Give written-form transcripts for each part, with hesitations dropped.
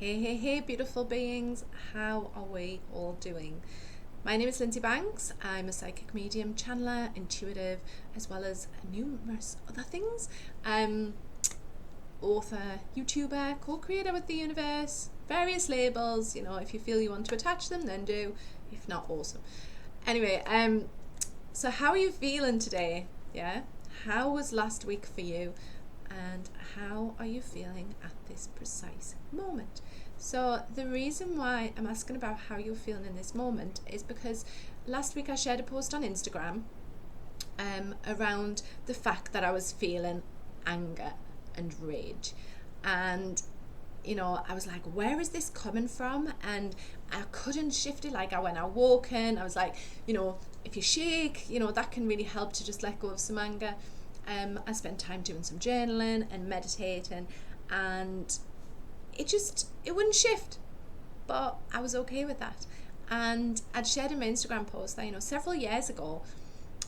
Hey, beautiful beings. How are we all doing? My name is Lindsay Banks. I'm a psychic medium, channeler, intuitive, as well as numerous other things. Author, YouTuber, co-creator with the universe, various labels. If you feel you want to attach them, then do. If not, awesome. Anyway, so how are you feeling today? Yeah? How was last week for you? And how are you feeling at this precise moment? So the reason why I'm asking about how you're feeling in this moment is because last week I shared a post on Instagram around the fact that I was feeling anger and rage. And I was like, where is this coming from? And I couldn't shift it. Like, when I walk in, I was like, if you shake, that can really help to just let go of some anger. I spent time doing some journaling and meditating, and it wouldn't shift, but I was okay with that. And I'd shared in my Instagram post that several years ago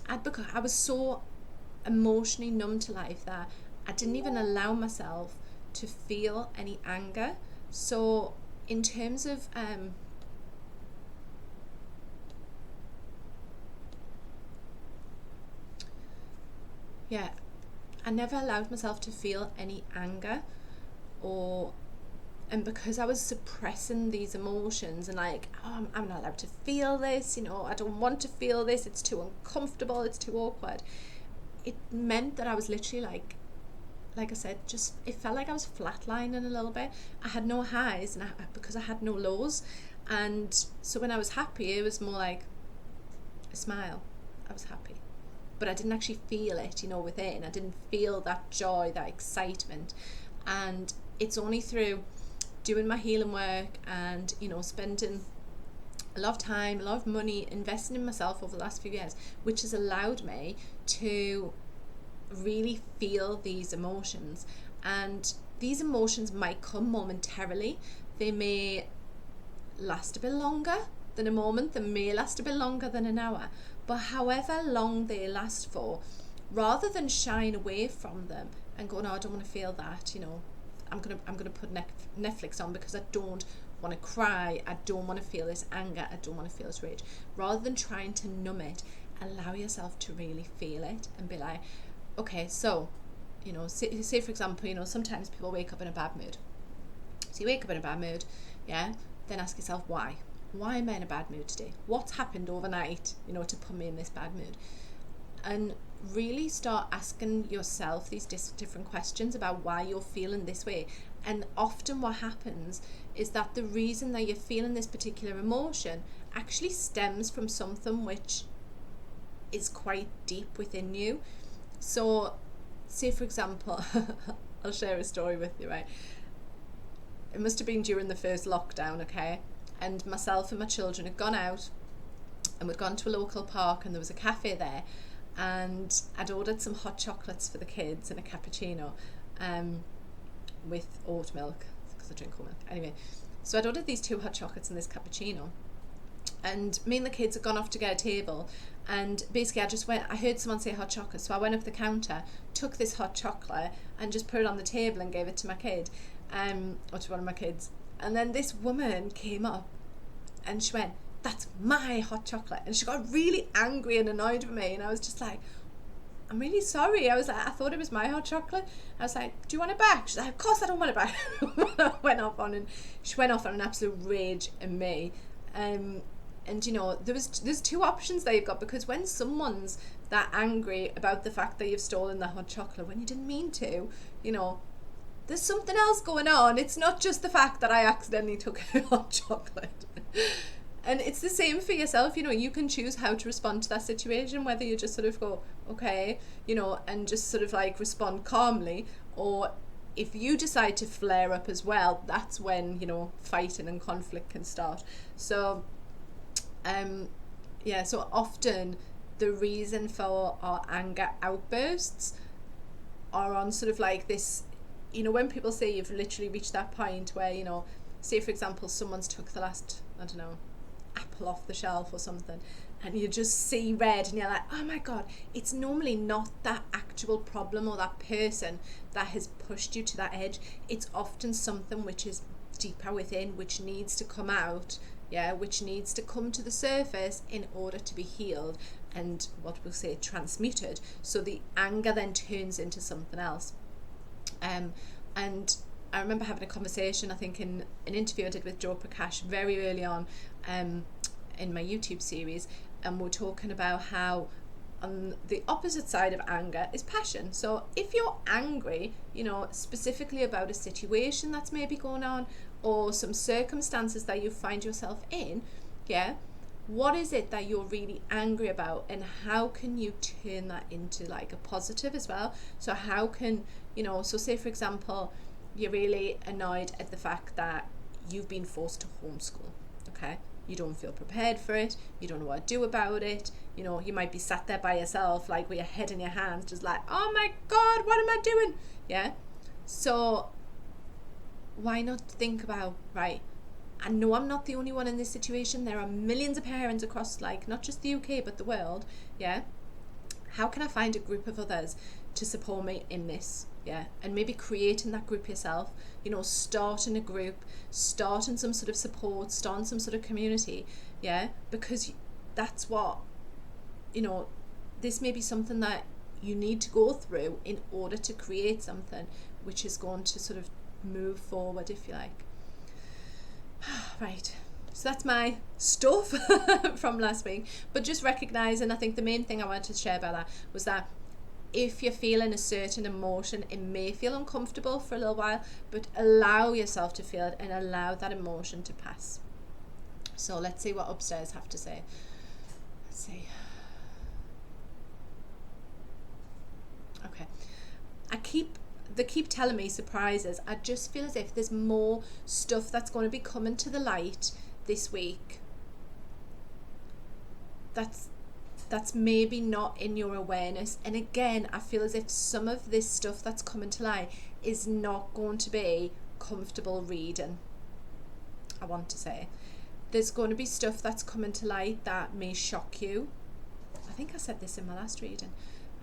I was so emotionally numb to life that I didn't even allow myself to feel any anger. So in terms of I never allowed myself to feel any anger, and because I was suppressing these emotions and like, I'm not allowed to feel this, I don't want to feel this, it's too uncomfortable, it's too awkward. It meant that I was literally like I said, it felt like I was flatlining a little bit. I had no highs, and because I had no lows. And so when I was happy, it was more like a smile. I was happy, but I didn't actually feel it, within. I didn't feel that joy, that excitement. And it's only through doing my healing work and, spending a lot of time, a lot of money, investing in myself over the last few years, which has allowed me to really feel these emotions. And these emotions might come momentarily. They may last a bit longer than a moment. They may last a bit longer than an hour. But however long they last for, rather than shying away from them and go, no, I don't want to feel that, I'm gonna put Netflix on because I don't want to cry, I don't want to feel this anger, I don't want to feel this rage. Rather than trying to numb it, allow yourself to really feel it and be like, okay, so, say for example, sometimes people wake up in a bad mood. So you wake up in a bad mood, yeah, then ask yourself why. Why am I in a bad mood today? What's happened overnight, to put me in this bad mood? And really start asking yourself these different questions about why you're feeling this way. And often what happens is that the reason that you're feeling this particular emotion actually stems from something which is quite deep within you. So, say for example, I'll share a story with you, right? It must have been during the first lockdown, okay? And myself and my children had gone out and we'd gone to a local park, and there was a cafe there, and I'd ordered some hot chocolates for the kids and a cappuccino with oat milk because I drink oat milk. Anyway, so I'd ordered these 2 hot chocolates and this cappuccino, and me and the kids had gone off to get a table, and basically I heard someone say hot chocolate, so I went up the counter, took this hot chocolate and just put it on the table and gave it to my kid, or to one of my kids. And then this woman came up and she went, "That's my hot chocolate." And she got really angry and annoyed with me, and I was just like, "I'm really sorry." I was like, "I thought it was my hot chocolate." I was like, "Do you want it back?" She's like, "Of course I don't want it back." She went off on an absolute rage at me. And there's 2 options that you've got, because when someone's that angry about the fact that you've stolen the hot chocolate when you didn't mean to, there's something else going on. It's not just the fact that I accidentally took a hot chocolate. And it's the same for yourself. You can choose how to respond to that situation, whether you just sort of go, okay, and just sort of like respond calmly, or if you decide to flare up as well, that's when, fighting and conflict can start. So, so often the reason for our anger outbursts are on sort of like this, when people say you've literally reached that point where, say for example, someone's took the last, I don't know, apple off the shelf or something, and you just see red and you're like, oh my god, it's normally not that actual problem or that person that has pushed you to that edge. It's often something which is deeper within, which needs to come out, which needs to come to the surface in order to be healed and what we'll say transmuted, so the anger then turns into something else. And I remember having a conversation, I think in an interview I did with Joe Prakash very early on in my YouTube series, and we're talking about how on the opposite side of anger is passion. So if you're angry, specifically about a situation that's maybe going on or some circumstances that you find yourself in, what is it that you're really angry about, and how can you turn that into like a positive as well? So how can, so say for example, you're really annoyed at the fact that you've been forced to homeschool, okay? You don't feel prepared for it, you don't know what to do about it, you might be sat there by yourself, like with your head in your hands, just like, oh my God, what am I doing? So why not think about, right, I know I'm not the only one in this situation. There are millions of parents across, like, not just the UK, but the world. How can I find a group of others to support me in this? And maybe creating that group yourself, starting a group, starting some sort of support, starting some sort of community. Because that's what, this may be something that you need to go through in order to create something which is going to sort of move forward, if you like. Right, so that's my stuff from last week, but just recognizing, I think the main thing I wanted to share about that was that if you're feeling a certain emotion, it may feel uncomfortable for a little while, but allow yourself to feel it and allow that emotion to pass. So let's see what upstairs have to say. Let's see. Okay, they keep telling me surprises. I just feel as if there's more stuff that's going to be coming to the light this week that's maybe not in your awareness. And again, I feel as if some of this stuff that's coming to light is not going to be comfortable reading. I want to say there's going to be stuff that's coming to light that may shock you. I think I said this in my last reading.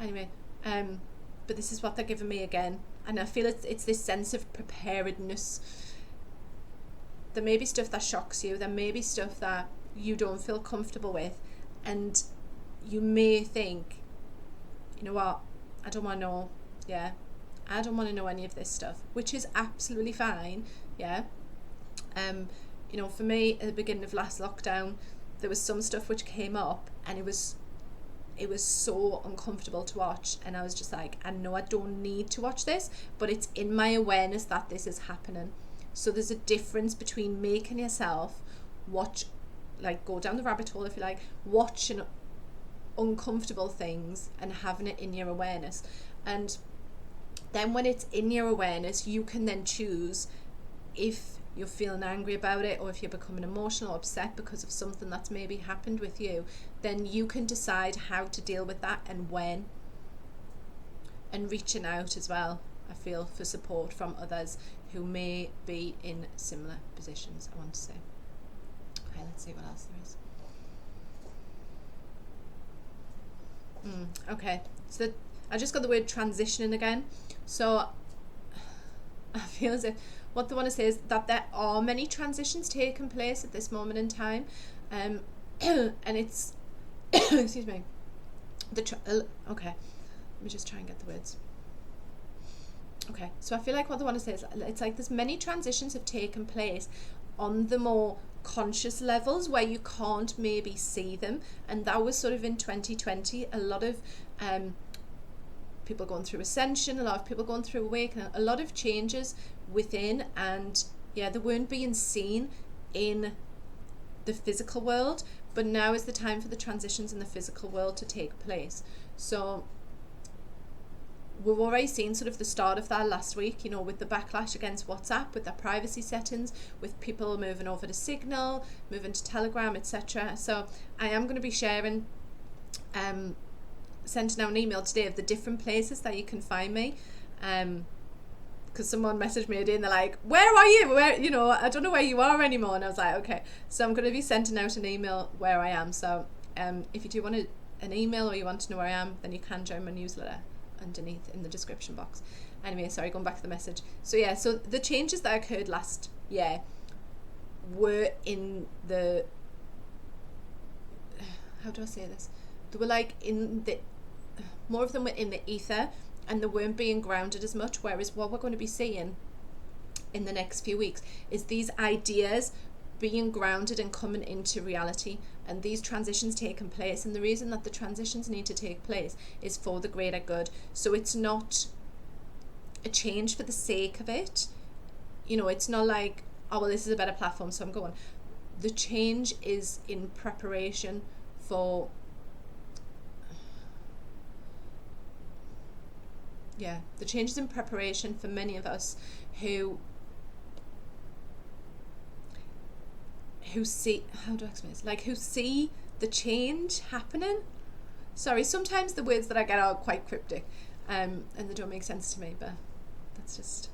Anyway, but this is what they're giving me again. And I feel it's this sense of preparedness. There may be stuff that shocks you. There may be stuff that you don't feel comfortable with. And you may think, you know what, I don't want to know. I don't want to know any of this stuff, which is absolutely fine. For me, at the beginning of last lockdown, there was some stuff which came up, and it was so uncomfortable to watch, and I was just like, I know I don't need to watch this, but it's in my awareness that this is happening. So there's a difference between making yourself watch, like go down the rabbit hole if you like, watching uncomfortable things and having it in your awareness. And then when it's in your awareness, you can then choose if you're feeling angry about it, or if you're becoming emotional or upset because of something that's maybe happened with you, then you can decide how to deal with that and when. And reaching out as well, I feel, for support from others who may be in similar positions, I want to say. Okay, let's see what else there is. Okay, so I just got the word transitioning again. So I feel as if what they want to say is that there are many transitions taking place at this moment in time, and it's excuse me, okay, let me just try and get the words. Okay, so I feel like what they want to say is it's like there's many transitions have taken place on the more conscious levels where you can't maybe see them, and that was sort of in 2020. A lot of people going through ascension, a lot of people going through awakening, a lot of changes within, and they weren't being seen in the physical world, but now is the time for the transitions in the physical world to take place. So we've already seen sort of the start of that last week, with the backlash against WhatsApp, with their privacy settings, with people moving over to Signal, moving to Telegram, etc. So I am going to be sharing sending out an email today of the different places that you can find me, because someone messaged me today and they're like, where are you, I don't know where you are anymore, and I was like, okay, so I'm going to be sending out an email where I am. So if you do want an email, or you want to know where I am, then you can join my newsletter underneath in the description box. Anyway, sorry, going back to the message. So so the changes that occurred last were in the, how do I say this? They were like in the, more of them were in the ether, and they weren't being grounded as much. Whereas what we're going to be seeing in the next few weeks is these ideas being grounded and coming into reality, and these transitions taking place. And the reason that the transitions need to take place is for the greater good. So it's not a change for the sake of it. You know, it's not like, oh well, this is a better platform, so I'm going. The change is in preparation for, the change is in preparation for many of us who see, how do I explain this? Like, who see the change happening. Sorry, sometimes the words that I get are quite cryptic, and they don't make sense to me, but that's just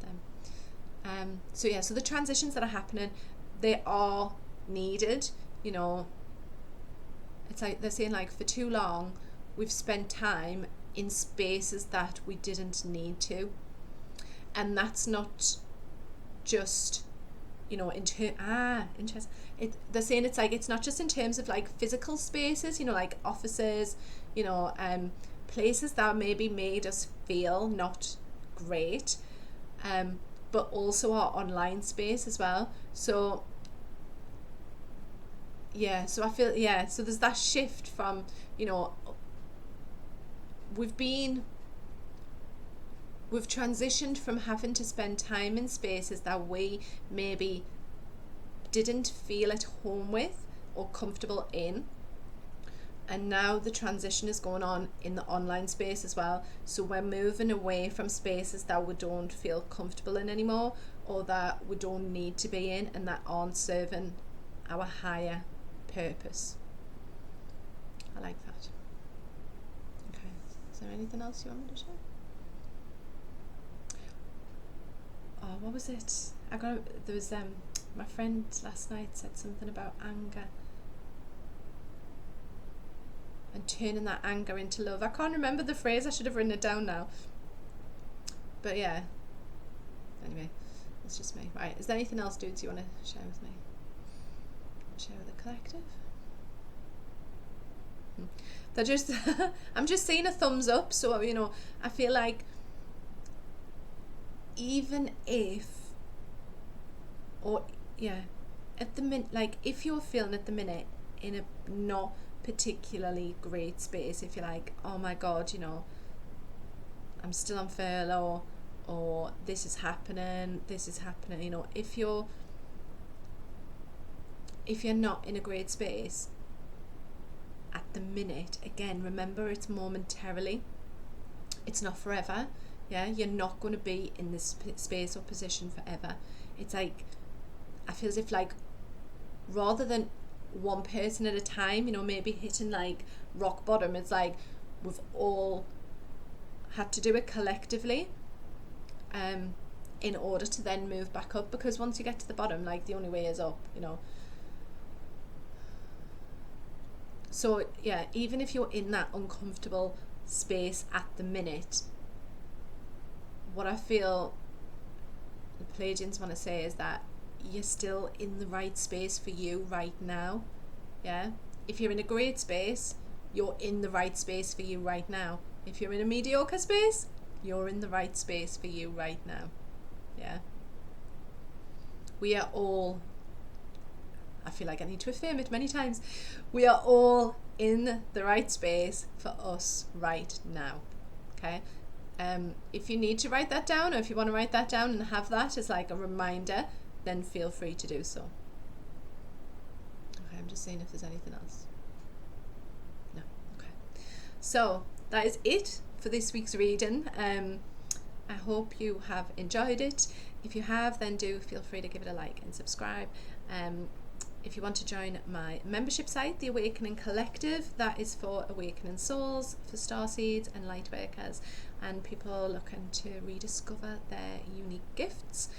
them. So the transitions that are happening, they are needed. You know, it's like they're saying, like, for too long we've spent time in spaces that we didn't need to, and that's not just, you know, interesting. They're saying it's like, it's not just in terms of like physical spaces, you know, like offices, you know, places that maybe made us feel not great, but also our online space as well. So so I feel, so there's that shift from, you know, we've transitioned from having to spend time in spaces that we maybe didn't feel at home with or comfortable in, and now the transition is going on in the online space as well. So we're moving away from spaces that we don't feel comfortable in anymore, or that we don't need to be in, and that aren't serving our higher purpose. I like that. Okay, is there anything else you want me to share? Oh, what was it? There was my friend last night said something about anger and turning that anger into love. I can't remember the phrase. I should have written it down now. But yeah. Anyway, it's just me. Right, is there anything else, dudes, you want to share with me? Share with the collective? They're just I'm just seeing a thumbs up, so, you know, I feel like even if, or at the minute, like, if you're feeling at the minute in a not particularly great space, if you're like, oh my god, you know, I'm still on furlough, or this is happening, you know, if you're not in a great space at the minute, again, remember, it's momentarily, it's not forever. You're not going to be in this space or position forever. It's like, I feel as if, like, rather than one person at a time, you know, maybe hitting like rock bottom, it's like we've all had to do it collectively, in order to then move back up, because once you get to the bottom, like, the only way is up, you know. So even if you're in that uncomfortable space at the minute, what I feel the Pleiadians want to say is that you're still in the right space for you right now. If you're in a great space, you're in the right space for you right now. If you're in a mediocre space, you're in the right space for you right now. We are all, I feel like I need to affirm it many times, we are all in the right space for us right now. Okay. If you need to write that down, or if you want to write that down and have that as like a reminder, then feel free to do so. Okay, I'm just seeing if there's anything else. No. Okay. So that is it for this week's reading. I hope you have enjoyed it. If you have, then do feel free to give it a like and subscribe. If you want to join my membership site, the Awakening Collective, that is for awakening souls, for starseeds and lightworkers, and people looking to rediscover their unique gifts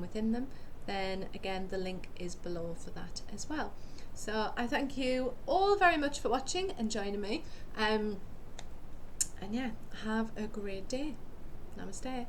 within them, then again the link is below for that as well. So I thank you all very much for watching and joining me, and have a great day. Namaste.